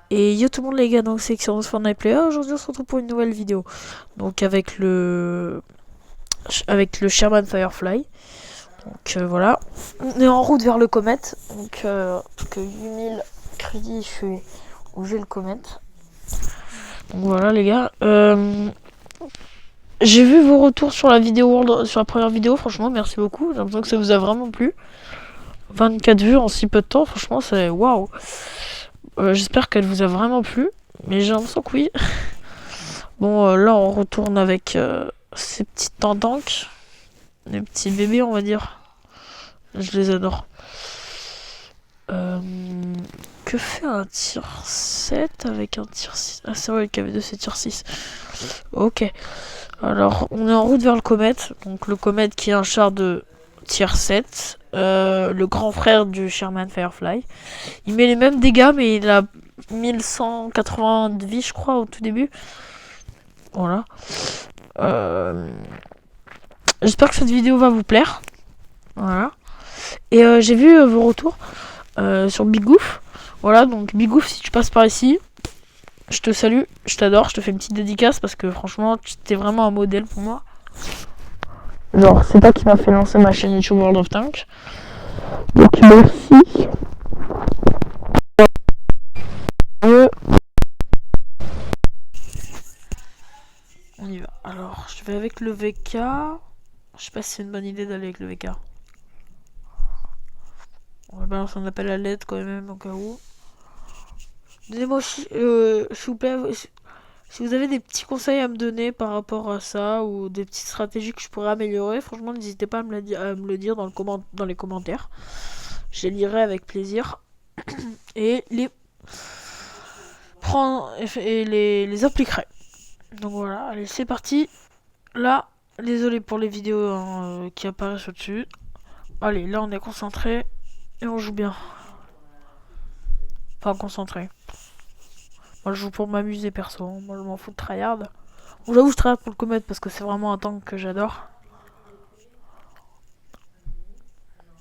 Et yo tout le monde les gars, donc c'est Excellence Fortnite Player. Aujourd'hui on se retrouve pour une nouvelle vidéo. Donc avec le Sherman Firefly. Donc voilà. On est en route vers le Comet. Donc 8000 crédits je fais où j'ai le Comet. Donc voilà les gars. J'ai vu vos retours sur la vidéo World, sur la première vidéo, franchement merci beaucoup. J'ai l'impression que ça vous a vraiment plu. 24 vues en si peu de temps, franchement c'est waouh. J'espère qu'elle vous a vraiment plu. Mais j'ai l'impression que oui. Bon, là, on retourne avec ces petites tantanks. Les petits bébés, on va dire. Je les adore. Euh, que fait un tir 7 avec un tir 6? Ah, c'est vrai, le KV2, c'est tir 6. Ok. Alors, on est en route vers le Comet. Donc, le Comet qui est un char de tir 7. Le grand frère du Sherman Firefly. Il met les mêmes dégâts, mais il a 1180 de vie, je crois, au tout début. Voilà. J'espère que cette vidéo va vous plaire. Voilà. Et j'ai vu vos retours sur Bigoof. Voilà, donc Bigoof, si tu passes par ici, je te salue, je t'adore, je te fais une petite dédicace parce que franchement, tu étais vraiment un modèle pour moi. Genre, c'est toi qui m'as fait lancer ma chaîne YouTube World of Tanks. Donc merci. On y va. Alors, je vais avec le VK. Je sais pas si c'est une bonne idée d'aller avec le VK. On va balancer un appel à l'aide quand même au cas où. Donnez-moi, s'il vous plaît, si vous avez des petits conseils à me donner par rapport à ça ou des petites stratégies que je pourrais améliorer, franchement, n'hésitez pas à me le dire dans les commentaires. Je les lirai avec plaisir et les prendre et les appliquerai. Donc voilà, allez, c'est parti. Là, désolé pour les vidéos qui apparaissent au-dessus. Allez, là, on est concentré et on joue bien. Enfin, concentré. Moi, je joue pour m'amuser perso. Moi, je m'en fous de tryhard. Bon, j'avoue, je tryhard pour le Comet parce que c'est vraiment un tank que j'adore.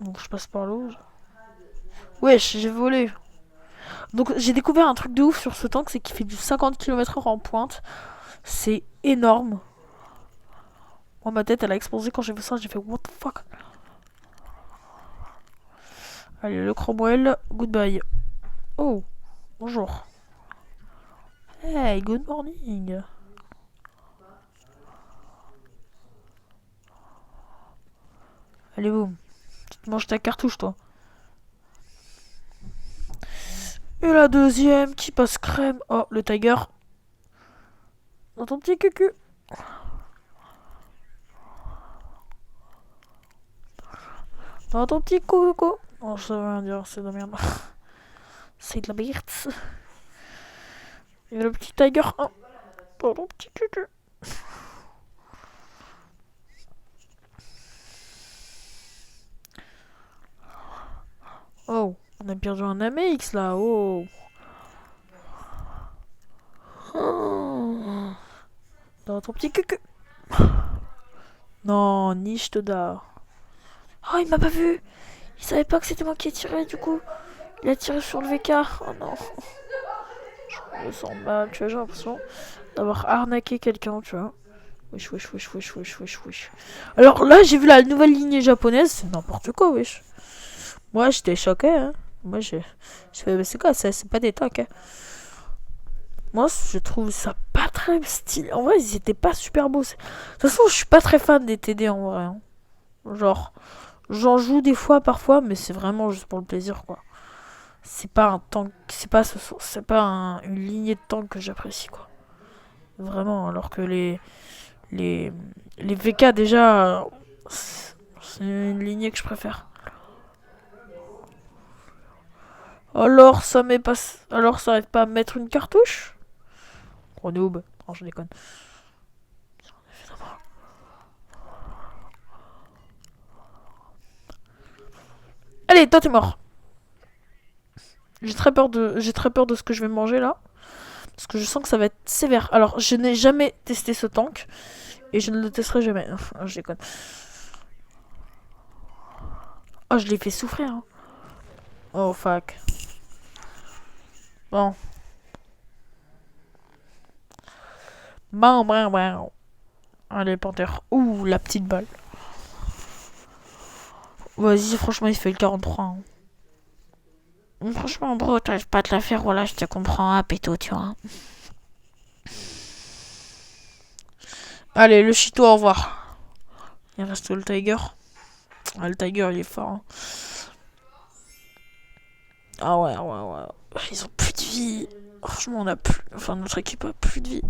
Donc, je passe par l'eau. Wesh, j'ai volé. Donc, j'ai découvert un truc de ouf sur ce tank, c'est qu'il fait du 50 km/h en pointe. C'est énorme. Moi, ma tête, elle a explosé quand j'ai vu ça. J'ai fait what the fuck. Allez, le Cromwell, goodbye. Oh, bonjour. Hey, good morning. Allez, boum. Tu te manges ta cartouche, toi. Et la deuxième qui passe crème. Oh, le Tiger. Dans ton petit cucu. Dans ton petit coco. Oh, ça veut rien dire, c'est de la merde. C'est de la merde. Et le petit Tiger 1. Dans ton petit cucu. Oh, on a perdu un AMX là. Oh. Oh. Dans ton petit cucu. Non, niche Toda. Oh, il m'a pas vu. Il savait pas que c'était moi qui ai tiré, du coup. Il a tiré sur le VK. Oh non. Je me sens mal, tu vois, j'ai l'impression d'avoir arnaqué quelqu'un, tu vois. Wesh, wesh, wesh, wesh, wesh, wesh, wesh. Alors là, j'ai vu la nouvelle lignée japonaise, c'est n'importe quoi, wesh. Moi, j'étais choqué, hein. Moi, je fais, mais c'est quoi, ça, c'est pas des tanks, hein. Moi, je trouve ça pas très stylé. En vrai, ils étaient pas super beaux. De toute façon, je suis pas très fan des TD en vrai, hein. Genre, j'en joue des fois, parfois, mais c'est vraiment juste pour le plaisir, quoi. C'est pas un tank, c'est pas une lignée de tank que j'apprécie, quoi. Vraiment, alors que les, les VK déjà, c'est une lignée que je préfère. Alors ça m'est pas, alors ça arrête pas à mettre une cartouche. Oh noob, non je déconne. Allez, toi t'es mort. J'ai très peur de ce que je vais manger là, parce que je sens que ça va être sévère. Alors je n'ai jamais testé ce tank et je ne le testerai jamais. Je déconne. Oh je l'ai fait souffrir, hein. Oh fuck. Bon. Bon, bon, bon. Allez, panthère. Ouh, la petite balle. Vas-y, franchement, il fait le 43. Hein. Franchement, bro, t'arrives pas à te la faire, voilà, je te comprends, ah, péto, tu vois. Allez, le Chito, au revoir. Il reste le Tiger. Ah, le Tiger, il est fort. Hein. Ah ouais, ouais, ouais. Ils ont plus de vie. Franchement, on a plus. Enfin, notre équipe a plus de vie.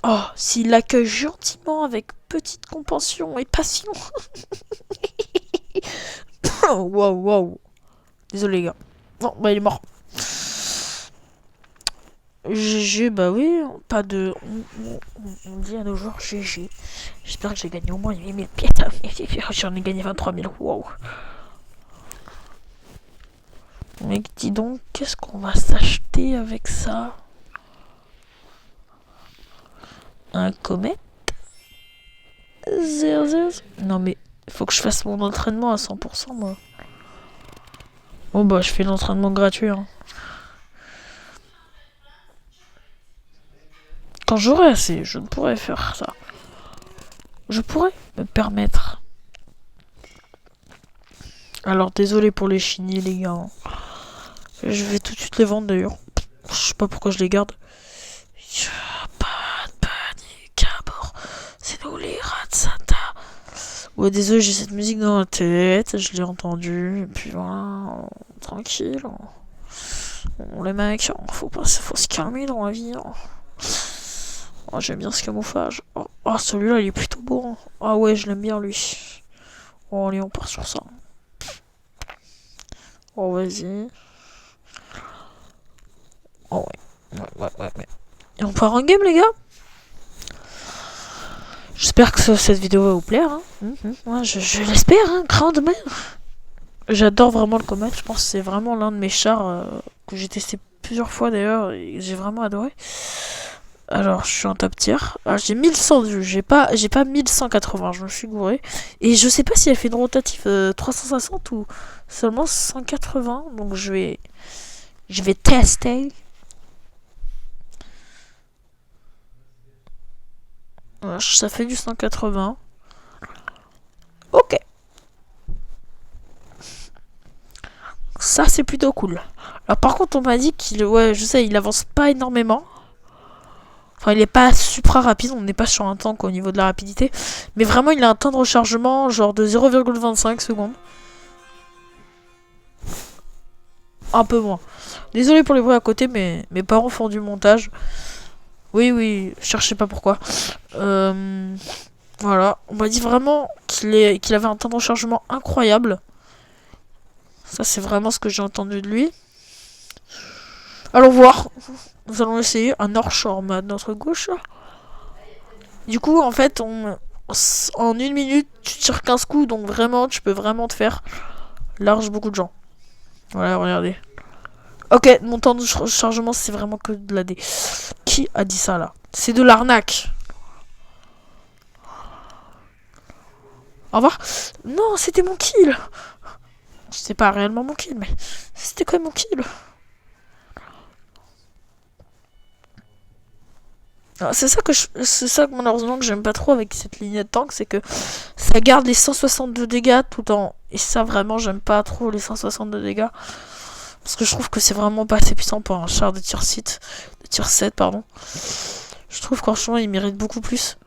Oh, s'il l'accueille gentiment avec petite compassion et passion. Waouh, waouh. Désolé, les gars. Non, bah, il est mort. GG, bah oui, pas de. On dit à nos joueurs GG. J'espère que j'ai gagné au moins 8000 pièces. J'en ai gagné 23 000. Waouh. Mec, dis donc, qu'est-ce qu'on va s'acheter avec ça? Un comète? Non, mais faut que je fasse mon entraînement à 100%, moi. Bon, bah, je fais l'entraînement gratuit. Hein. Quand j'aurai assez, je ne pourrais faire ça. Je pourrais me permettre. Alors, désolé pour les chinis, les gars. Je vais tout de suite les vendre, d'ailleurs. Je sais pas pourquoi je les garde. Pas de panique à bord. C'est nous les rats de Santa. Ouais, désolé, j'ai cette musique dans la tête. Je l'ai entendue. Et puis voilà. Tranquille. Les mecs, faut se calmer dans la vie. Hein. Oh, j'aime bien ce camouflage. Oh, oh, celui-là, il est plutôt beau. Hein. Ah ouais, je l'aime bien, lui. Oh, allez, on part sur ça. Oh, vas-y. Oh, ouais. Et on part en game, les gars. J'espère que cette vidéo va vous plaire. Hein. Ouais, je l'espère, hein, grandement. J'adore vraiment le comète. Je pense que c'est vraiment l'un de mes chars que j'ai testé plusieurs fois d'ailleurs. Et j'ai vraiment adoré. Alors, je suis en top tier. Alors, j'ai 1100 de vue. J'ai pas 1180. Je me suis gouré. Et je sais pas si elle fait une rotative 360 ou seulement 180. Donc, je vais tester. Voilà, ça fait du 180. Ok. Ça, c'est plutôt cool. Alors, par contre, on m'a dit qu'il... Ouais, je sais, il avance pas énormément. Enfin, il est pas super rapide, on n'est pas sur un tank au niveau de la rapidité. Mais vraiment, il a un temps de rechargement genre de 0,25 secondes. Un peu moins. Désolé pour les bruits à côté, mais mes parents font du montage. Oui, cherchez pas pourquoi. Voilà, on m'a dit vraiment qu'il avait un temps de rechargement incroyable. Ça, c'est vraiment ce que j'ai entendu de lui. Allons voir. Nous allons essayer un Northshore à notre gauche. Du coup, en fait, en une minute, tu tires 15 coups, donc vraiment, tu peux vraiment te faire large beaucoup de gens. Voilà, regardez. Ok, mon temps de chargement, c'est vraiment que de la D. Qui a dit ça, là? C'est de l'arnaque. Au revoir. Non, c'était mon kill. C'était pas réellement mon kill, mais c'était quand même mon kill. C'est ça que malheureusement que j'aime pas trop avec cette ligne de tank, c'est que ça garde les 162 dégâts tout en... Et ça vraiment j'aime pas trop les 162 dégâts. Parce que je trouve que c'est vraiment pas assez puissant pour un char de tir 7, pardon. Je trouve franchement il mérite beaucoup plus.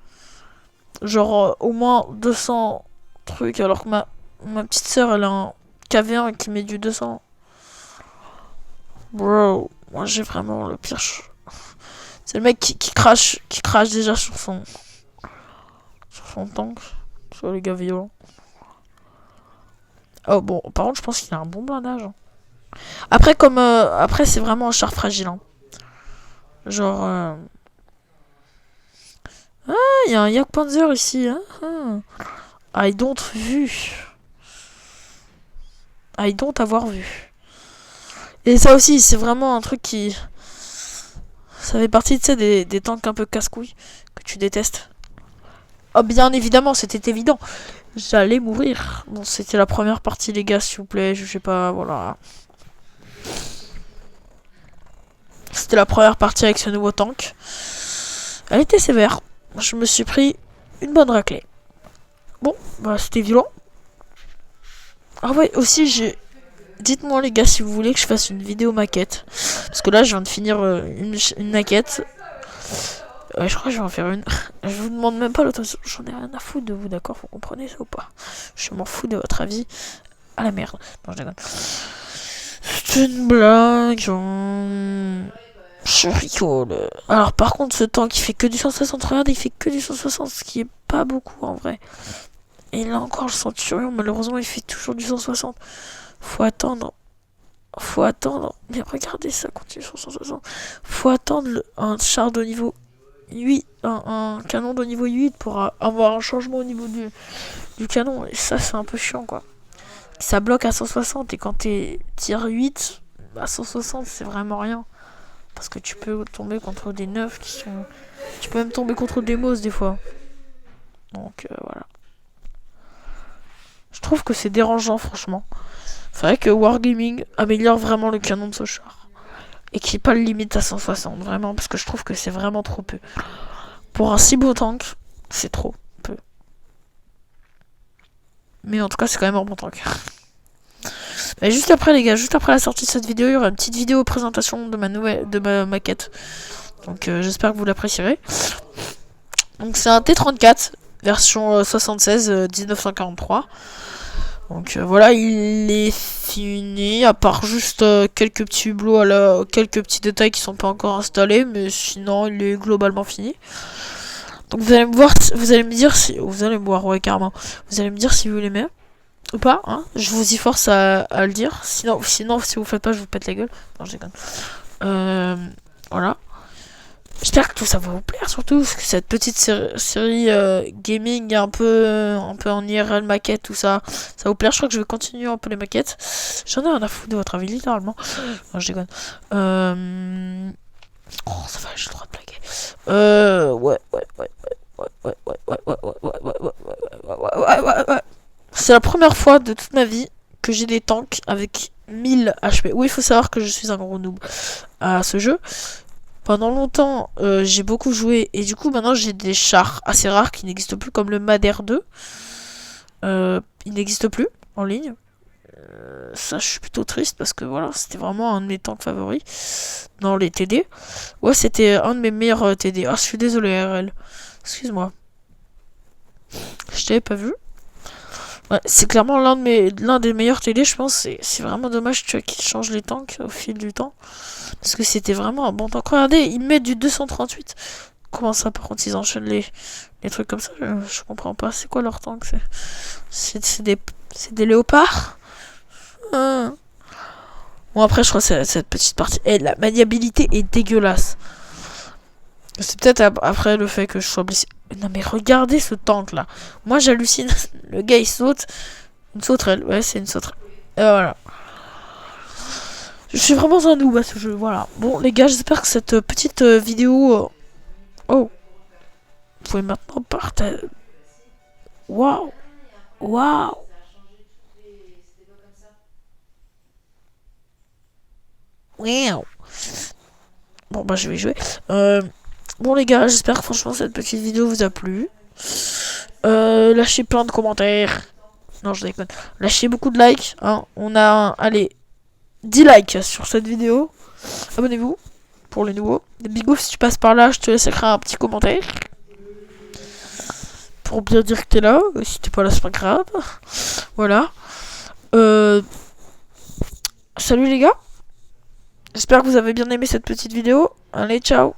Genre au moins 200 trucs, alors que ma petite sœur elle a un KV1 qui met du 200. Bro, moi j'ai vraiment le pire... C'est le mec qui crache déjà sur son tank, sur les gars violents. Oh bon, par contre, je pense qu'il a un bon blindage. Hein. Après, après, c'est vraiment un char fragile. Hein. Genre, ah, il y a un Jagdpanzer ici. Hein. I don't avoir vu. Et ça aussi, c'est vraiment un truc qui... Ça fait partie, tu sais, des tanks un peu casse-couilles que tu détestes. Oh, bien évidemment, c'était évident. J'allais mourir. Bon, c'était la première partie, les gars, s'il vous plaît. Je sais pas, voilà. c'était la première partie avec ce nouveau tank. Elle était sévère. Je me suis pris une bonne raclée. Bon, bah c'était violent. Ah ouais, aussi j'ai... Dites-moi les gars si vous voulez que je fasse une vidéo maquette. Parce que là je viens de finir une maquette. Ouais, je crois que je vais en faire une. Je vous demande même pas l'autorisation. J'en ai rien à foutre de vous, d'accord? Vous comprenez ça ou pas? Je m'en fous de votre avis. À la merde. Non, je déconne. C'est une blague. Je rigole. Alors par contre ce tank il fait que du 160. Regarde, il fait que du 160. Ce qui est pas beaucoup en vrai. Et là encore le Centurion malheureusement il fait toujours du 160. Faut attendre. Faut attendre. Mais regardez ça continue sur 160. Faut attendre un char de niveau 8. Un canon de niveau 8 pour avoir un changement au niveau du canon. Et ça c'est un peu chiant quoi. Ça bloque à 160 et quand t'es tir 8, à 160 c'est vraiment rien. Parce que tu peux tomber contre des neufs qui sont... Tu peux même tomber contre des mosses des fois. Donc voilà. Je trouve que c'est dérangeant franchement. C'est vrai que Wargaming améliore vraiment le canon de ce char. Et qu'il n'y ait pas de limite à 160, vraiment, parce que je trouve que c'est vraiment trop peu. Pour un si beau tank, c'est trop peu. Mais en tout cas, c'est quand même un bon tank. Et juste après, les gars, juste après la sortie de cette vidéo, il y aura une petite vidéo présentation de ma maquette. Donc j'espère que vous l'apprécierez. Donc c'est un T34, version 76 1943. Donc voilà, il est fini, à part juste quelques petits hublots, quelques petits détails qui sont pas encore installés, mais sinon il est globalement fini. Donc vous allez me voir, vous allez me dire si, vous allez me voir, ouais carrément, vous allez me dire si vous l'aimez ou pas, hein. Je vous y force à le dire, sinon si vous faites pas, je vous pète la gueule. Non, je déconne. Voilà. J'espère que tout ça va vous plaire, surtout parce que cette petite série gaming un peu en IRL maquette, tout ça, ça va vous plaire. Je crois que je vais continuer un peu les maquettes. J'en ai rien à foutre de votre avis, littéralement. Non, je déconne. Oh, ça va, j'ai le droit de blaguer. Ouais. C'est la première fois de toute ma vie que j'ai des tanks avec 1000 HP. Oui, il faut savoir que je suis un gros noob à ce jeu. Pendant longtemps, j'ai beaucoup joué et du coup maintenant j'ai des chars assez rares qui n'existent plus comme le Madère 2. Il n'existe plus en ligne. Ça je suis plutôt triste parce que voilà, c'était vraiment un de mes tanks favoris dans les TD. Ouais, c'était un de mes meilleurs TD. Ah, je suis désolé RL. Excuse-moi. Je t'avais pas vu. Ouais, c'est clairement l'un des meilleurs TD, je pense. C'est vraiment dommage, tu vois, qu'ils changent les tanks au fil du temps. Parce que c'était vraiment un bon tank. Regardez, ils mettent du 238. Comment ça, par contre, ils enchaînent les trucs comme ça? Je comprends pas. C'est quoi leur tank? C'est des léopards? Bon, après, je crois que c'est cette petite partie. Et la maniabilité est dégueulasse. C'est peut-être après le fait que je sois blessé. Non, mais regardez ce tank là. Moi, j'hallucine. Le gars, il saute. Une sauterelle. Ouais, c'est une sauterelle. Et voilà. Je suis vraiment un noob à ce jeu, voilà. Bon, les gars, j'espère que cette petite vidéo... Oh. Vous pouvez maintenant partager... Waouh. Waouh. Wow. Bon, bah, je vais jouer. Bon, les gars, j'espère que franchement, cette petite vidéo vous a plu. Lâchez plein de commentaires. Non, je déconne. Lâchez beaucoup de likes. Hein. On a, allez, 10 likes sur cette vidéo. Abonnez-vous pour les nouveaux. Bigou, si tu passes par là, je te laisse écrire un petit commentaire. Pour bien dire que t'es là. Si t'es pas là, c'est pas grave. Voilà. Salut les gars. J'espère que vous avez bien aimé cette petite vidéo. Allez, ciao.